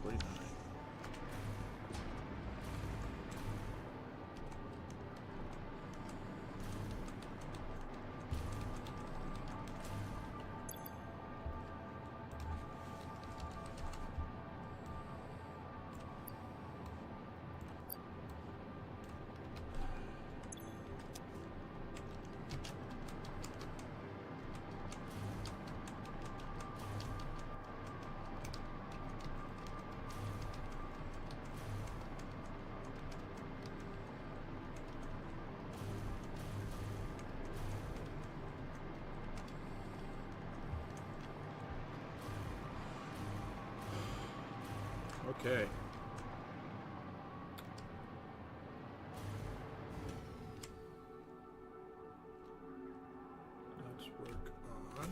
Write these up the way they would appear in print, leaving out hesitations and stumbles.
29. Okay. Let's work on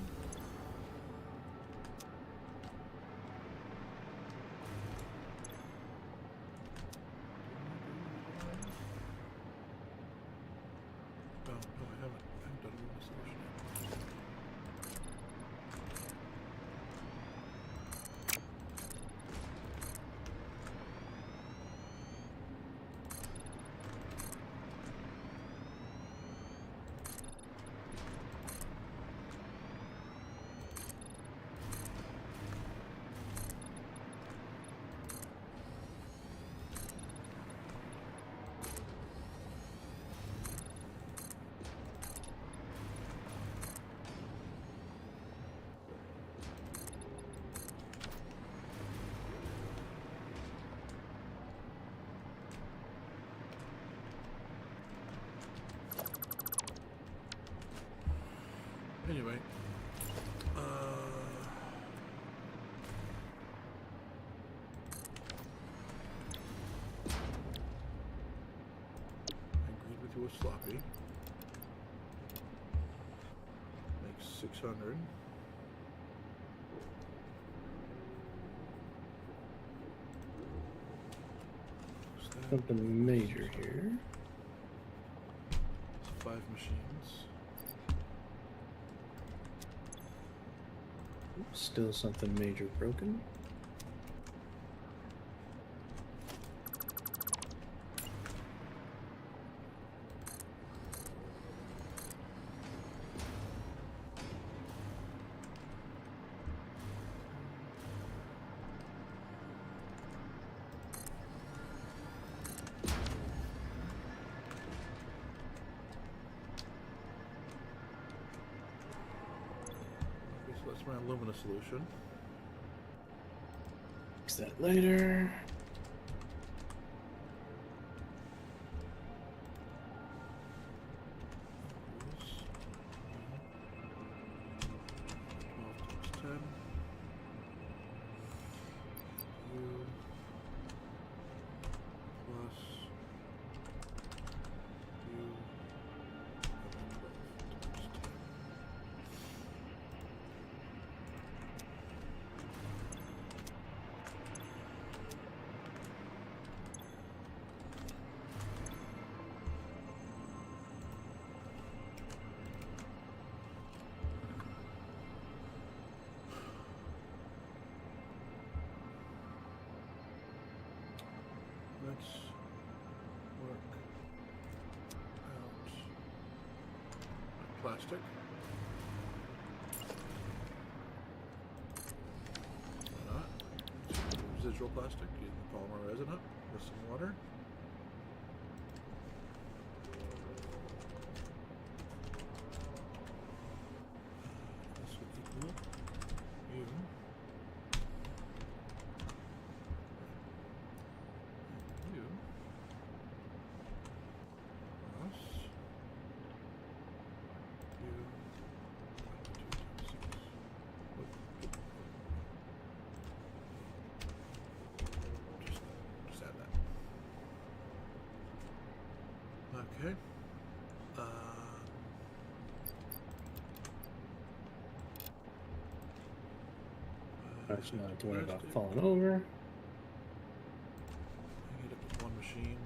no, I haven't done a solution yet. Anyway, I agreed with you with sloppy. Makes 600. Something major here. 5 machines. Still something major broken. So that's my alumina solution. Fix that later. Let's work out plastic. Why not? Residual plastic, using polymer resin up with some water. This would equal you. Okay. That's not to worry about falling over. I get up with one machine.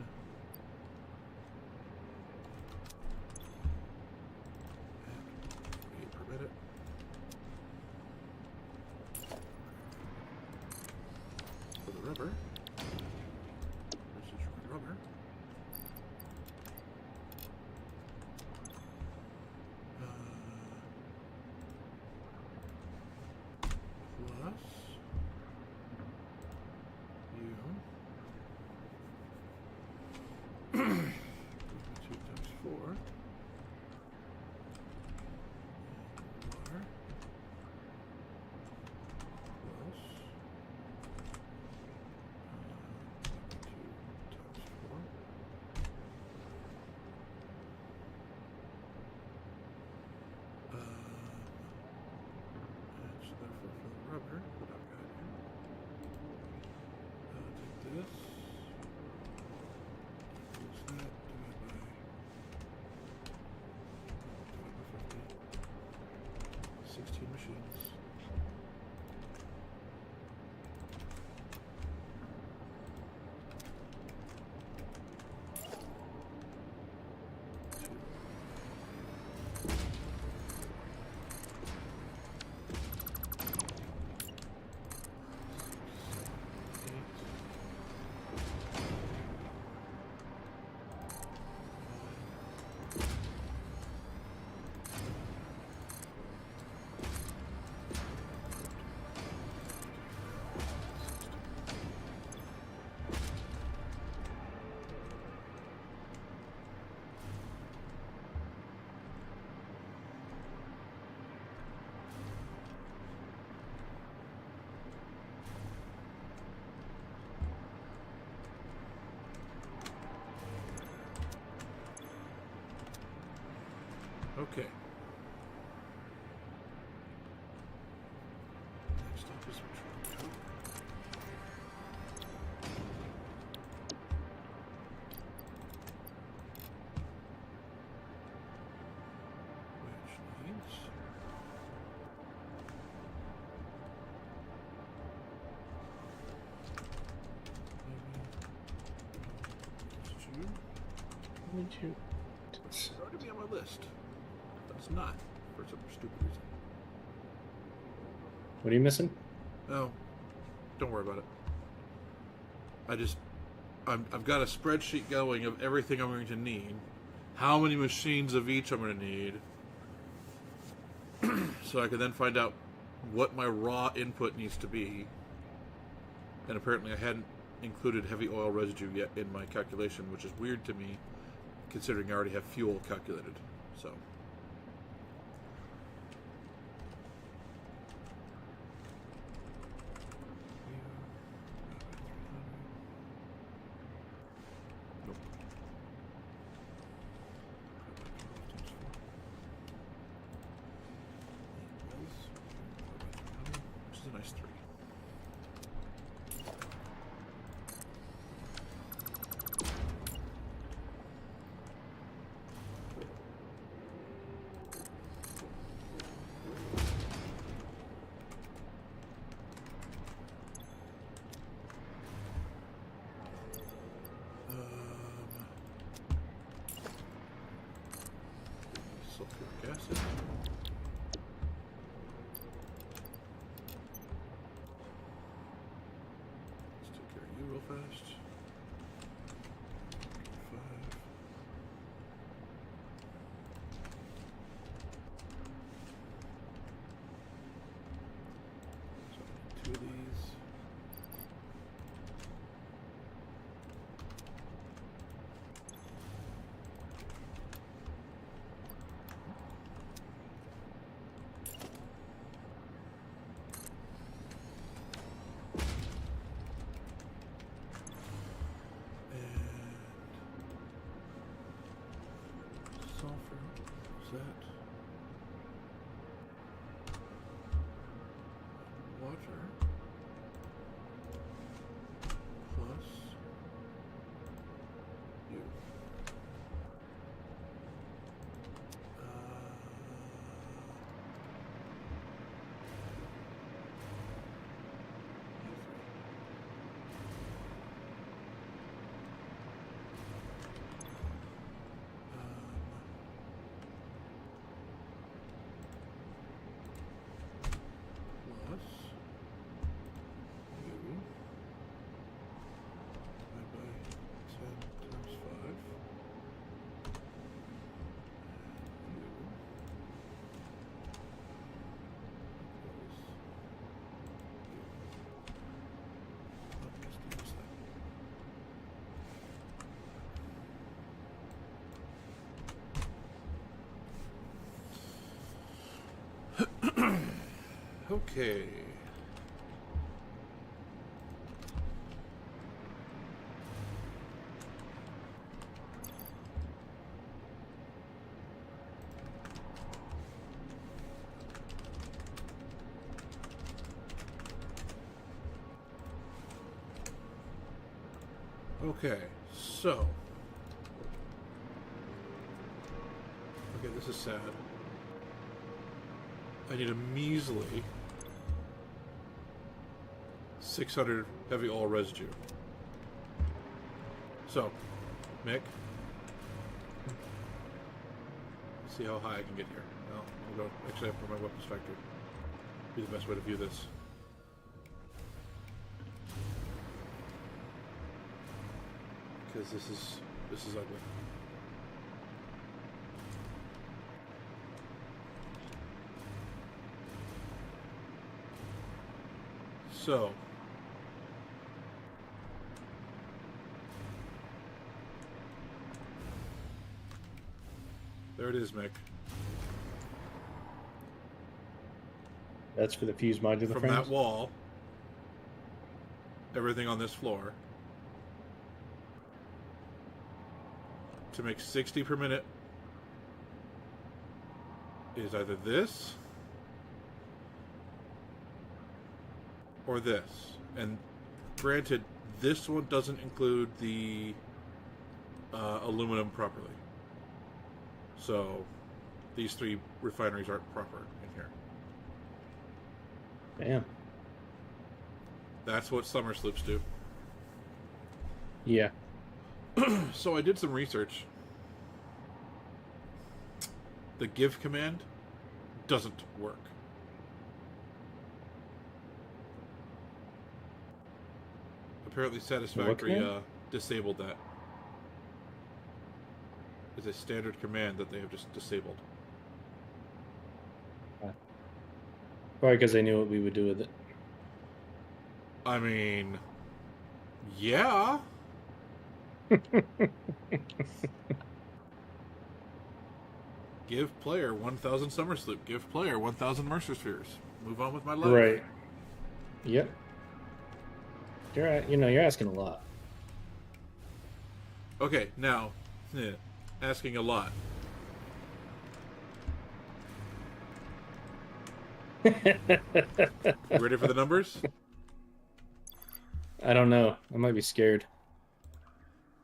And 48 per minute. For the rubber. Residual rubber. Plus you. 2 times 4. Water. Plus 2 times 4. And so therefore for the rubber, what I've got here, take this, equals that, divide by 50, 16 machines. Okay. Next up is which one? Which needs Would you? it's already be on my list. But it's not for some stupid reason. What are you missing? Oh, don't worry about it. I've got a spreadsheet going of everything I'm going to need, how many machines of each I'm going to need, so I can then find out what my raw input needs to be. And apparently I hadn't included heavy oil residue yet in my calculation, which is weird to me, considering I already have fuel calculated. So. Nope. Which is a nice 3. Sulfuric acid. Let's take care of you real fast. 5. So I need 2 of these. Sulfur, is that water plus you. Okay. Okay, so. Okay, this is sad. I need a measly 600 heavy oil residue. So, Mick, let's see how high I can get here. Well, I'll go actually up for my weapons factory. Be the best way to view this. Because this is ugly. So, there it is, Mick. That's for the fuse modular From frames? that wall, everything on this floor, to make 60 per minute is either this or this. And granted, this one doesn't include the aluminum properly. So these three refineries aren't proper in here. Damn. That's what summer sloops do. Yeah. So I did some research. The give command doesn't work. Apparently Satisfactory disabled that. It's a standard command that they have just disabled. Probably because they knew what we would do with it. I mean, yeah. Give player 1,000 summer sloop. Give player 1,000 Mercer spheres. Move on with my life. Right. Yep. You're asking a lot. Okay, now, asking a lot. You ready for the numbers? I don't know. I might be scared.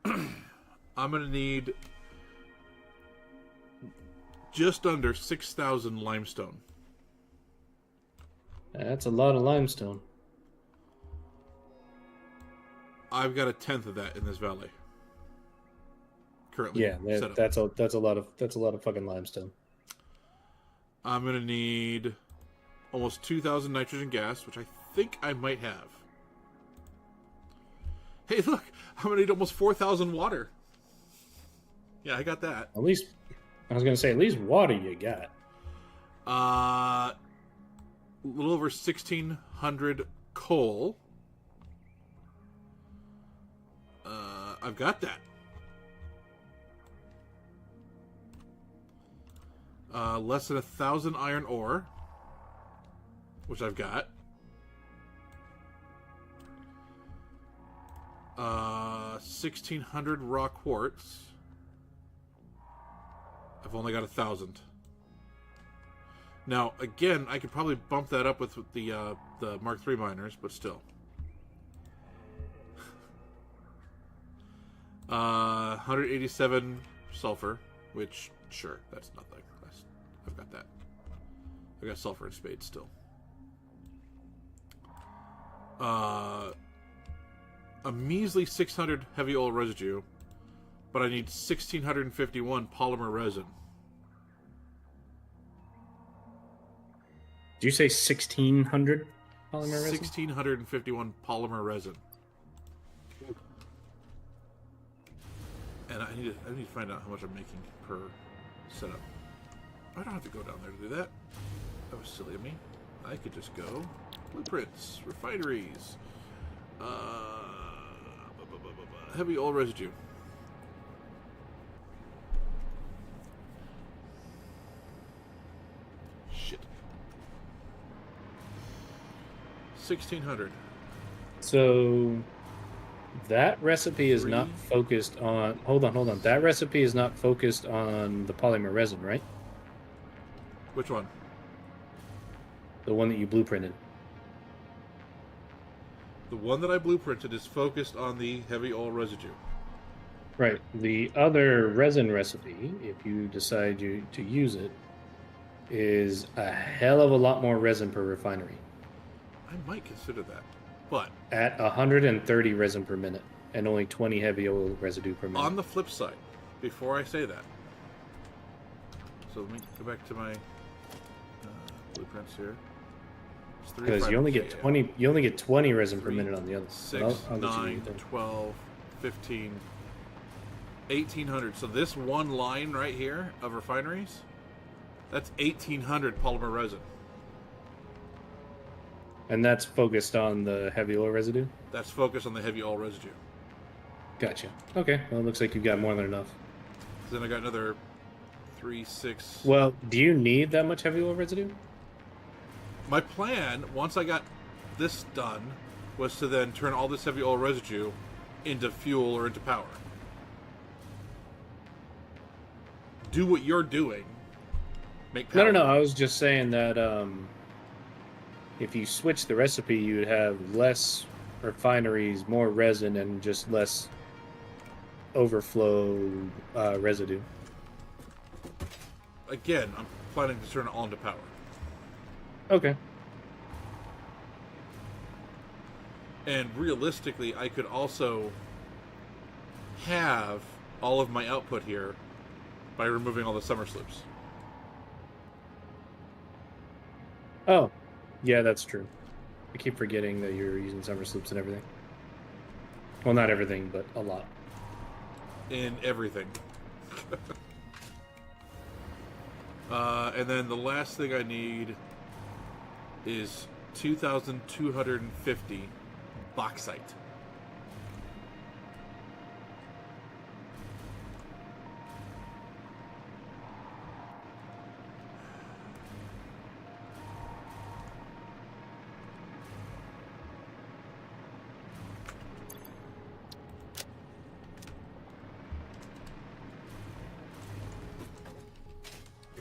I'm going to need just under 6,000 limestone. That's a lot of limestone. I've got a tenth of that in this valley. Currently, Yeah, that's a lot of fucking limestone. I'm gonna need almost 2,000 nitrogen gas, which I think I might have. Hey, look, I'm gonna need almost 4,000 water. Yeah, I got that. At least, I was gonna say, at least water you got. A little over 1,600 coal. I've got that. Less than 1,000 iron ore, which I've got. 1,600 raw quartz. I've only got 1,000. Now, again, I could probably bump that up with the Mark III miners, but still. 187 sulfur, which, sure, that's nothing. I've got that. I've got sulfur and spades still. A measly 600 heavy oil residue, but I need 1,651 polymer resin. Did you say 1,600 polymer resin? 1,651 polymer resin. And I need to find out how much I'm making per setup. I don't have to go down there to do that. That was silly of me. I could just go blueprints, refineries, heavy oil residue. Shit. 1600. So that recipe is not 3. focused on. Hold on. That recipe is not focused on the polymer resin, right? Which one? The one that you blueprinted. The one that I blueprinted is focused on the heavy oil residue. Right. The other resin recipe, if you decide to use it, is a hell of a lot more resin per refinery. I might consider that. But At 130 resin per minute and only 20 heavy oil residue per minute. on the flip side, before I say that, so let me go back to my blueprints here. Because you only get 20. You only get 20 resin per minute on the other. 6, 9, 12, 15, 1800. So this one line right here of refineries, that's 1800 polymer resin. And that's focused on the heavy oil residue? That's focused on the heavy oil residue. Gotcha. Okay. Well, it looks like you've got more than enough. Then I got another 3, 6. Well, do you need that much heavy oil residue? My plan, once I got this done, was to then turn all this heavy oil residue into fuel or into power. Do what you're doing. Make power. No. I was just saying that if you switch the recipe, you would have less refineries, more resin, and just less overflow residue. Again, I'm planning to turn it all into power. Okay. And realistically, I could also have all of my output here by removing all the summer sloops. Oh, yeah, that's true. I keep forgetting that you're using summer sloops and everything. Well, not everything, but a lot. In everything. And then the last thing I need is 2,250 bauxite.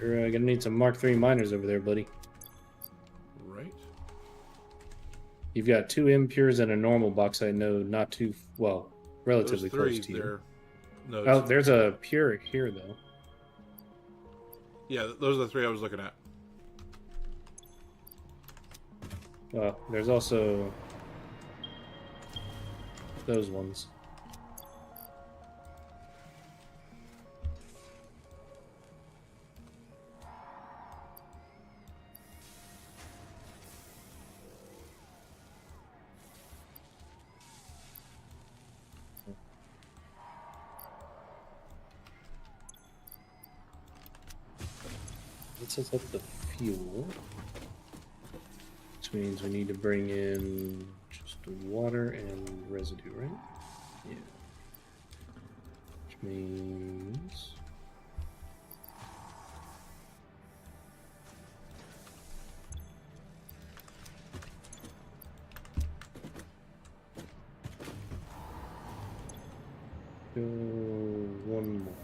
You're gonna need some Mark III miners over there, buddy. Right. You've got 2 impures and a normal bauxite node, not too, well, relatively close to you. Nodes. Oh, there's a pure here, though. Yeah, those are the 3 I was looking at. Well, there's also those ones. Let's set up the fuel, which means we need to bring in just water and residue, right? Yeah. Which means go one more.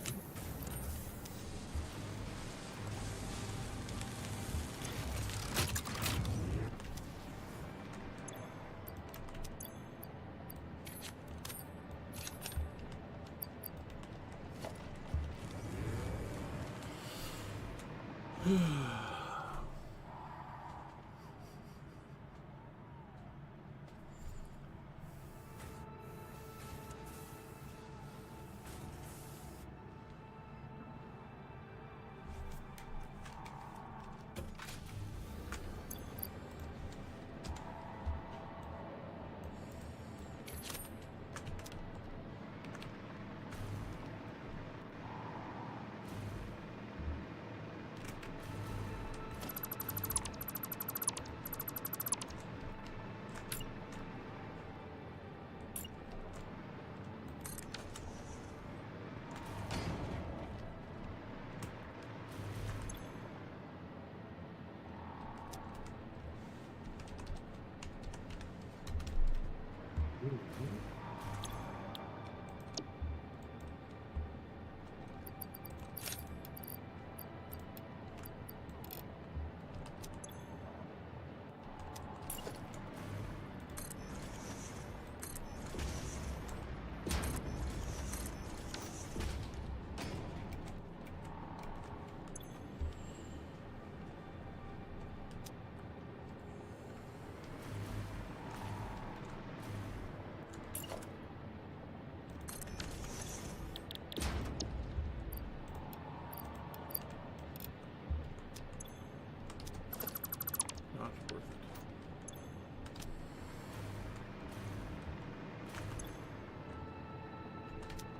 Not worth it.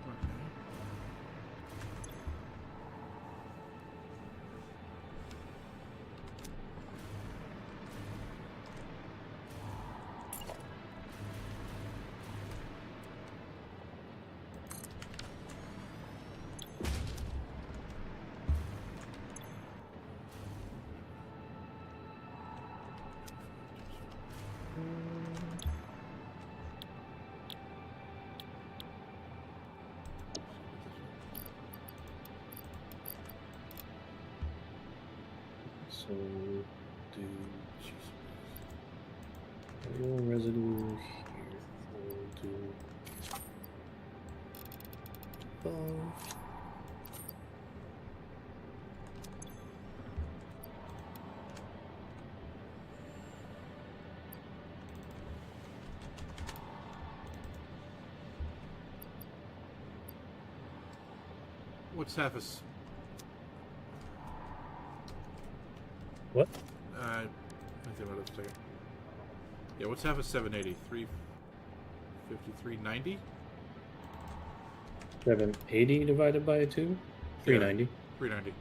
Okay. So do oil residue here. We'll do above. What's half a... What? Let me think about it a second. Yeah, what's half a 780? 353.90? 780 divided by 2? 390. 390.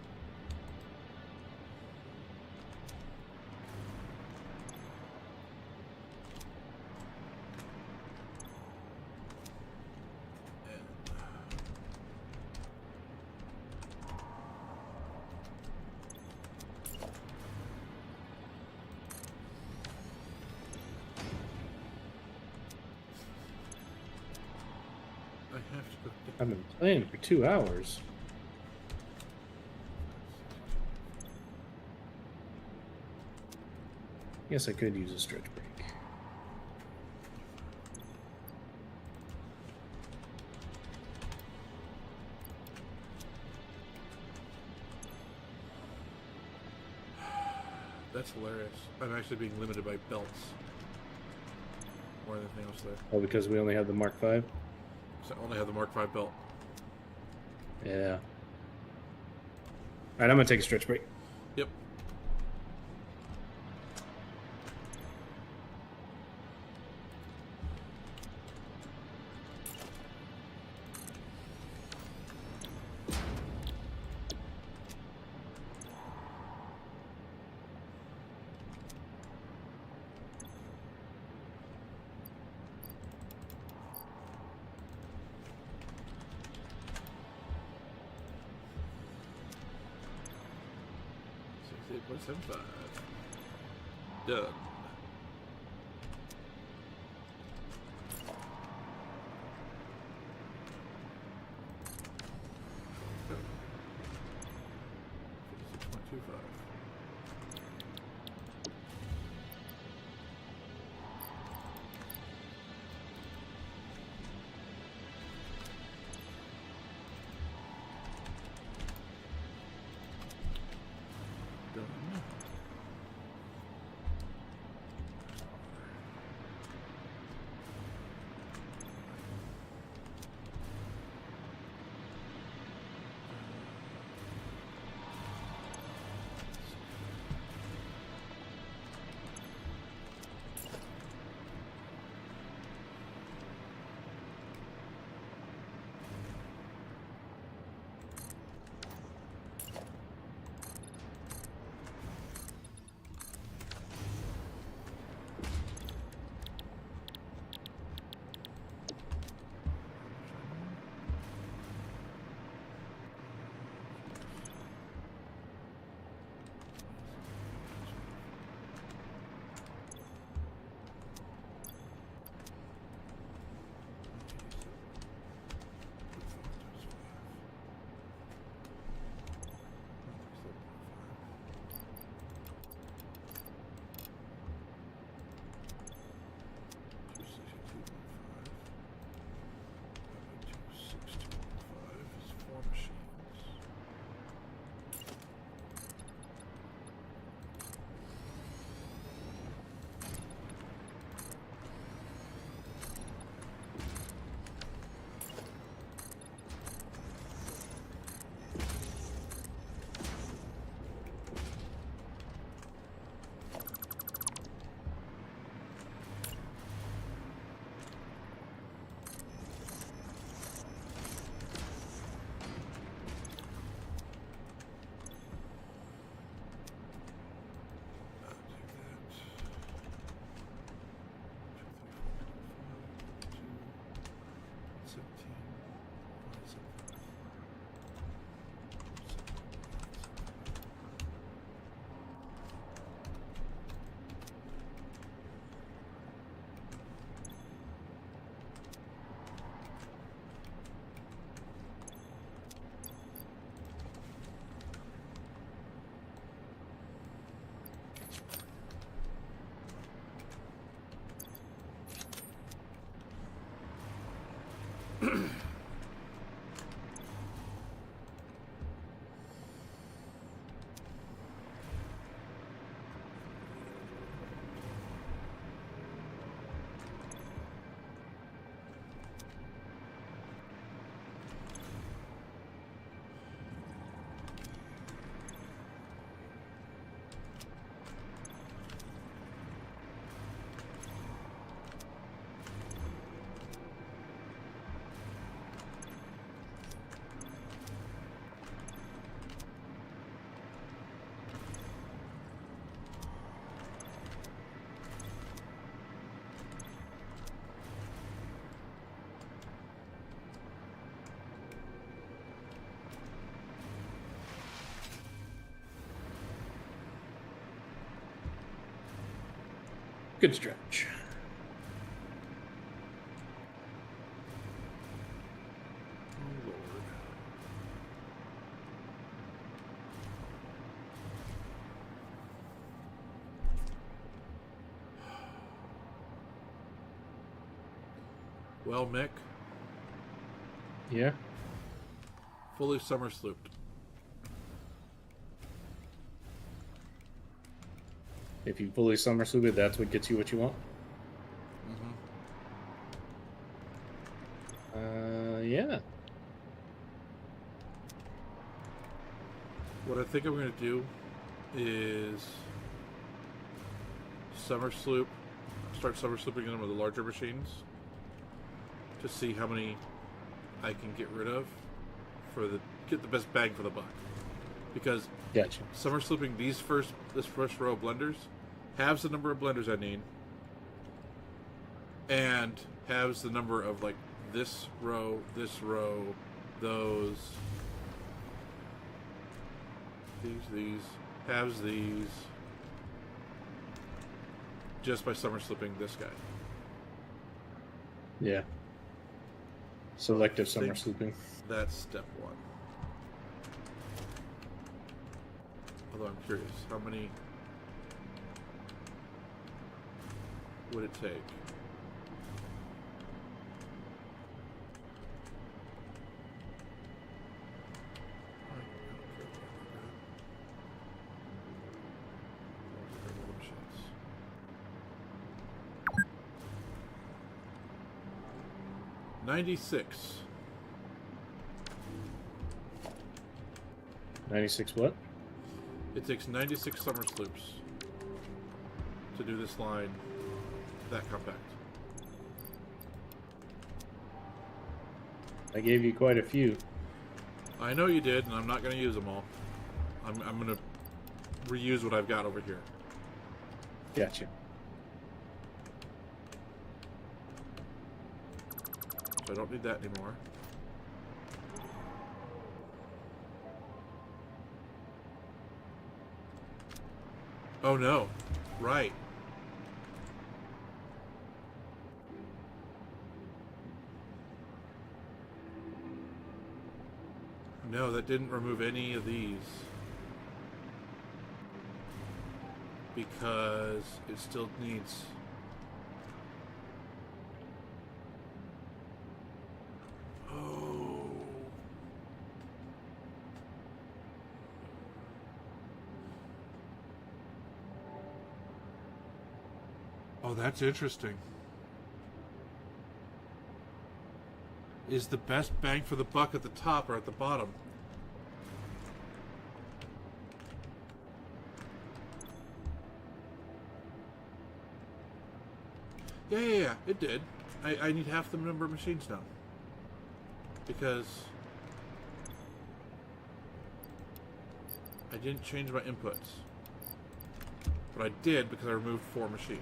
I have to go. I've been playing for 2 hours. Guess I could use a stretch break. That's hilarious. I'm actually being limited by belts. More than anything else there. Oh, because we only have the Mark V? So I only have the Mark V belt. Yeah. Alright, I'm gonna take a stretch break. Yep. .75. Done. Done. 56.25. Done. Good stretch. Oh, Lord. Well, Mick, Yeah. fully summer slooped. If you fully summer sloop it, that's what gets you what you want. Yeah. What I think I'm going to do is summer sloop, start summer slooping them with the larger machines to see how many I can get rid of for get the best bang for the buck. Because Gotcha. summer slooping this first row of blenders halves the number of blenders I need, and halves the number of like this row, those, these, halves these, just by summer slipping this guy. Yeah. Selective summer Think slooping. That's step one. Although I'm curious, how many would it take? $96. 96 what? It takes 96 summer sloops to do this line that compact. I gave you quite a few. I know you did, and I'm not going to use them all. I'm going to reuse what I've got over here. Gotcha. So I don't need that anymore. Oh no. Right. No, that didn't remove any of these. Because it still needs... Oh. Oh, that's interesting. Is the best bang for the buck at the top or at the bottom? Yeah, it did. I need half the number of machines now. Because I didn't change my inputs. But I did because I removed 4 machines.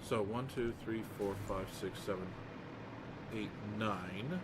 So 1, 2, 3, 4, 5, 6, 7, 8, 9.